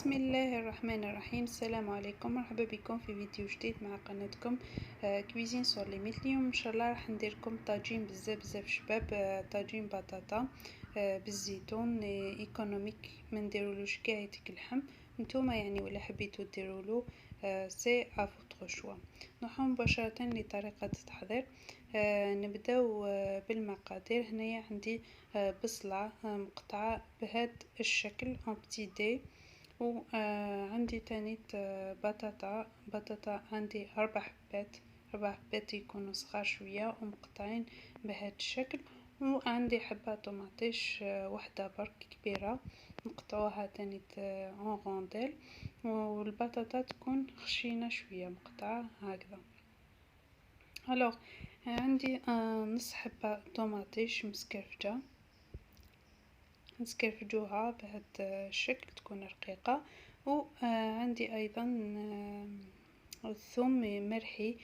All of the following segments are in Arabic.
بسم الله الرحمن الرحيم. السلام عليكم، مرحبا بكم في فيديو جديد مع قناتكم كويزين سور ليميت. اليوم ان شاء الله راح نديركم طاجين بزاف شباب، طاجين بطاطا بالزيتون، ايكونوميك، ما نديرولوش كاع يديك اللحم. نتوما يعني ولا حبيتو ديرولو سي افوتر شوا. نروحو مباشرة لطريقة التحضير. نبداو بالمقادير. هنايا عندي بصلة مقطعة بهذا الشكل en petit dé، و عندي تانيت بطاطا عندي 4 حبات يكونوا صغار شوية ومقطعين بهذا الشكل، وعندي حبة طماطيش وحدة برك كبيرة نقطعوها تانيت اون غونديل، والبطاطا تكون خشينة شوية مقطعة هكذا. الوغ عندي نص حبة طماطيش مسكرفجة، نسكرفجوها بهذا الشكل تكون رقيقة. وعندي ايضا الثوم مرحي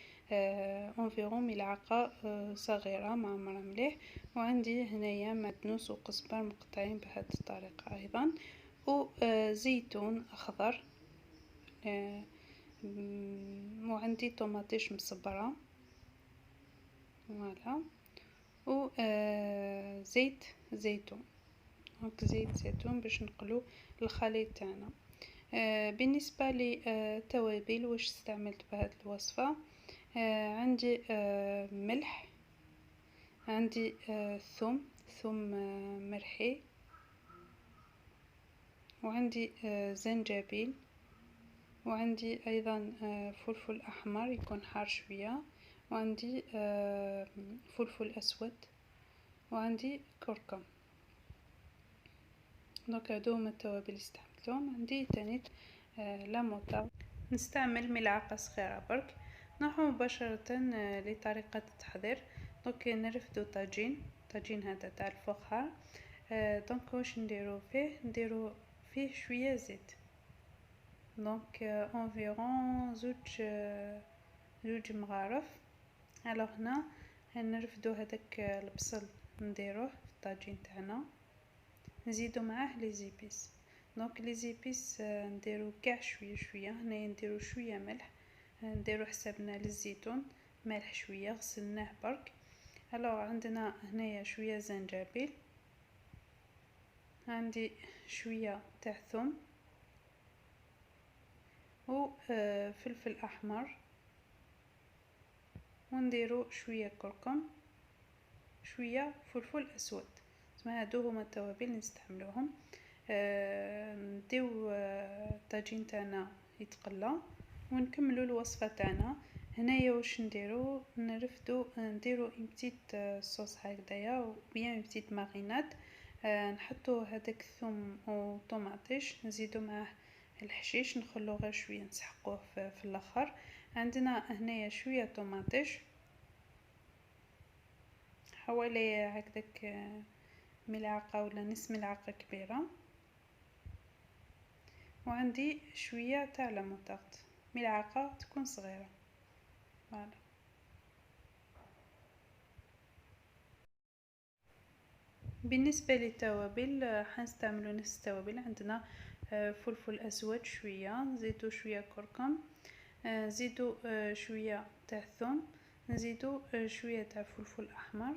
انفيرون ملعقة صغيرة معمرة مليح، وعندي هنايا معدنوس وقزبر مقطعين بهذه الطريقة ايضا، وزيتون اخضر، وعندي طماطيش مصبرة فوالا، و زيت زيتون، دونك زيت زيتون باش نقلو الخليط تاعنا. بالنسبه للتوابل واش استعملت بهذه الوصفه، عندي ملح، عندي ثوم مرحي، وعندي زنجبيل، وعندي ايضا فلفل احمر يكون حار شويه، وعندي فلفل اسود، وعندي كركم. دونك هادو هما التوابل اللي استعملتهم. عندي تانيت لا موطا، نستعمل ملعقه صغيره برك. نروحو مباشره لطريقه التحضير. دونك نرفدو طاجين هذا تاع الفخار. دونك واش نديرو فيه شويه زيت، دونك انفيرون زوج مغارف. الوغ هنا نرفدو هذاك البصل نديروه في الطاجين تاعنا، نزيدو معاه لي زيبيس. دونك لي زيبيس نديرو كاع شويه. هنايا نديرو شويه ملح، نديرو حسابنا للزيتون ملح شويه غسلناه برك. الوغ عندنا هنايا شويه زنجبيل، عندي شويه تاع ثوم، و فلفل احمر، ونديرو شويه كركم، شويه فلفل اسود. هادو هما التوابل اللي نستعملوهم. نديو الطاجين تاعنا يتقلى ونكملوا الوصفه تاعنا. هنايا واش نديرو، نديرو اون بتيت صوص هكذايا، و بيان اون بتيت ماريناد. نحطو هذاك الثوم وطماطيش، نزيدو معاه الحشيش، نخلوه غير شويه نسحقوه في الاخر. عندنا هنايا شويه طماطيش حوالي هكذاك ملعقه ولا نص ملعقه كبيره، وعندي شويه تاع لاموطارد ملعقه تكون صغيره فوالا. بالنسبه للتوابل حنستعملوا نفس التوابل. عندنا فلفل اسود شويه، نزيدو شويه كركم، نزيدو شويه تاع ثوم، نزيدو شويه تاع فلفل احمر،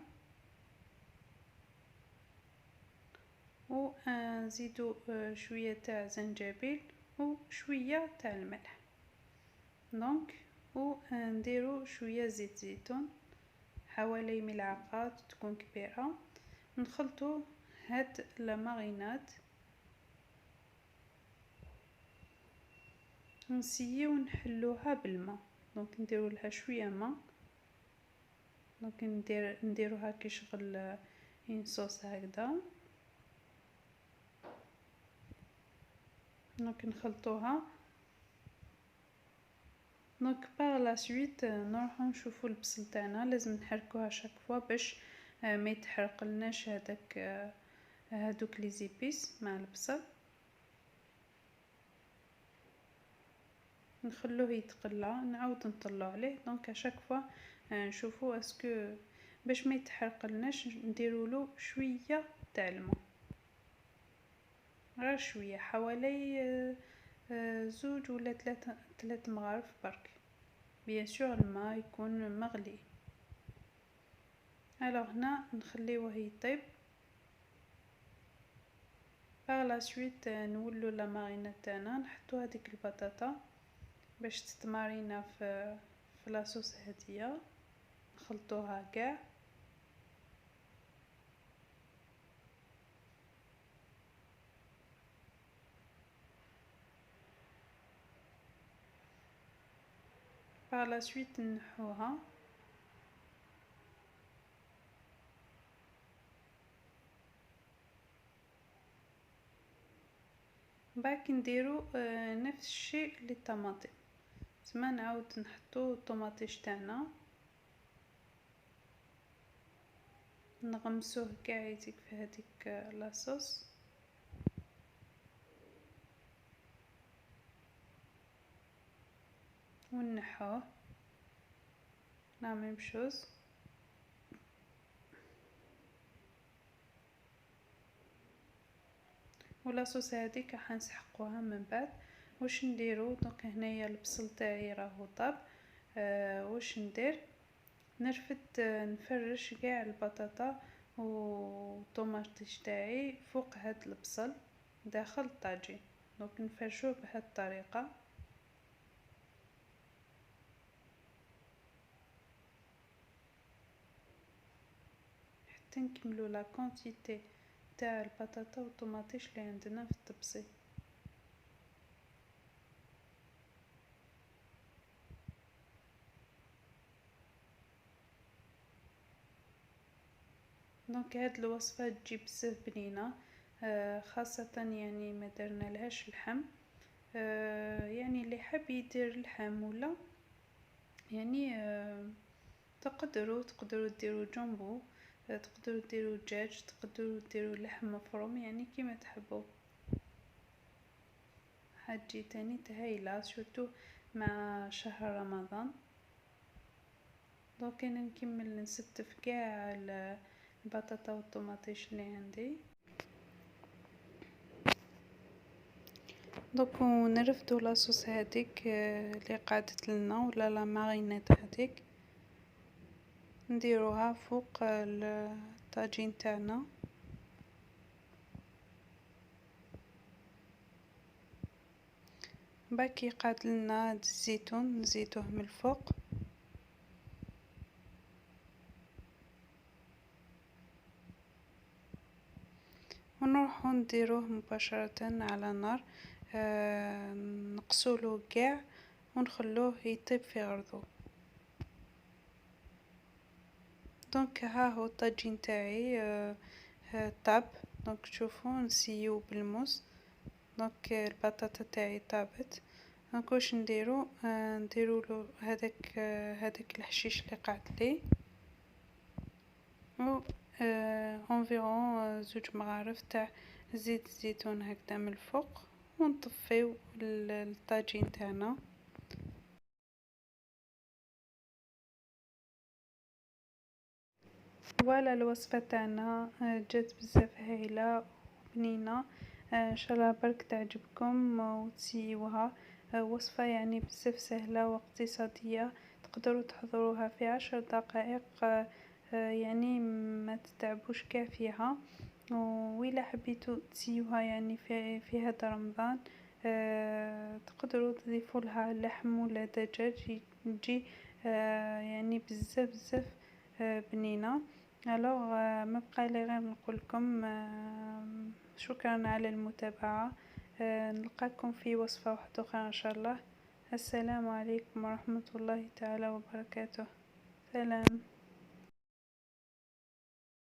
ونزيدو شويه تاع زنجبيل وشويه تاع الملح. دونك ونديرو شويه زيت زيتون حوالي ملعقه تكون كبيره. نخلطو هاد لا ماريناد، نسيو نحلوها بالماء. دونك نديرو لها شويه ماء، دونك نديروها كي شغل صوص هكذا. دونك نخلطوها. دونك باغ لا سويت نروحو نشوفو البصل تاعنا، لازم نحركوها شاك فوا باش ما يتحرقلناش هادوك لي زيبيس مع البصل. نخلوه يتقلى، نعاود نطلعو عليه. دونك شاك فوا نشوفو اسكو باش ما يتحرقلناش نديرولو شويه تاع الماء، غير شويه حوالي زوج ولا ثلاث مغارف برك. بيان سور الماء يكون مغلي. الوغ هنا نخليوه يطيب. باغ لا سويت نولو لا ماريناد تاعنا، نحطو هذيك البطاطا باش تتمارينا في لاصوص هادية، نخلطوها كاع. باغ لا سويت نحوها. باك نديرو نفس الشيء للطماطم، سما نعاود نحطو الطوماطيش تاعنا نغمسوه كاع يزيد في هذيك لاصوص، ونحوه لا ميم شوز. ولاصوص هذيك راح نسحقوها من بعد. واش نديرو دونك هنايا البصل تاعي راهو طاب. واش ندير، نرفد نفرش كاع البطاطا والطوماطيش تاعي فوق هاد البصل داخل الطاجين، دونك نفرشوه بهاد الطريقه. حتى نكملو لا كونتيتي تاع البطاطا والطوماطيش اللي عندنا في الطبسي. دونك هاد الوصفه تجي بزاف بنينه، خاصه يعني ما درنا لهاش اللحم. يعني اللي حاب يدير اللحم ولا يعني تقدروا ديروا جامبو، تقدروا ديروا دجاج، تقدروا ديروا لحم مفروم، يعني كيما تحبوا. حاجي تاني تهيلا سورتو مع شهر رمضان. دونك انا نكمل نستف كاع البطاطا والطوماطيش اللي عندي. دونك نرفدو لاصوص هذيك اللي قعدت لنا ولا لا ماريناد هذيك، نديروها فوق الطاجين تاعنا. باكي قعد لنا الزيتون نزيدوه من الفوق، ونروحو نديروه مباشرة على النار. نقصولو كاع ونخلوه يطيب في غرضو. دونك ها هو الطاجين تاعي طاب. دونك تشوفوا نسيو بالموس. دونك البطاطا تاعي طابت. دونك واش نديرو، نديرولو هذاك الحشيش اللي قعد لي، و انفيرون زوج مغارف تاع زيت الزيتون هكذا من الفوق، ونطفيو الطاجين تاعنا. فوالا الوصفه تاعنا جات بزاف هايله وبنينه. ان شاء الله برك تعجبكم وتسيوها. وصفه يعني بزاف سهله واقتصاديه، تقدروا تحضروها في 10 دقائق. يعني ما تتعبوش كاع فيها. وإلا حبيتوا تسيوها يعني في هذا رمضان، تقدروا تضيفوا لها لحم ولا دجاج، تجي يعني بزاف بزاف بنينه. الوغ ما بقى لي غير نقول لكم شكرا على المتابعه. نلقاكم في وصفه واحده اخرى ان شاء الله. السلام عليكم ورحمه الله تعالى وبركاته. سلام.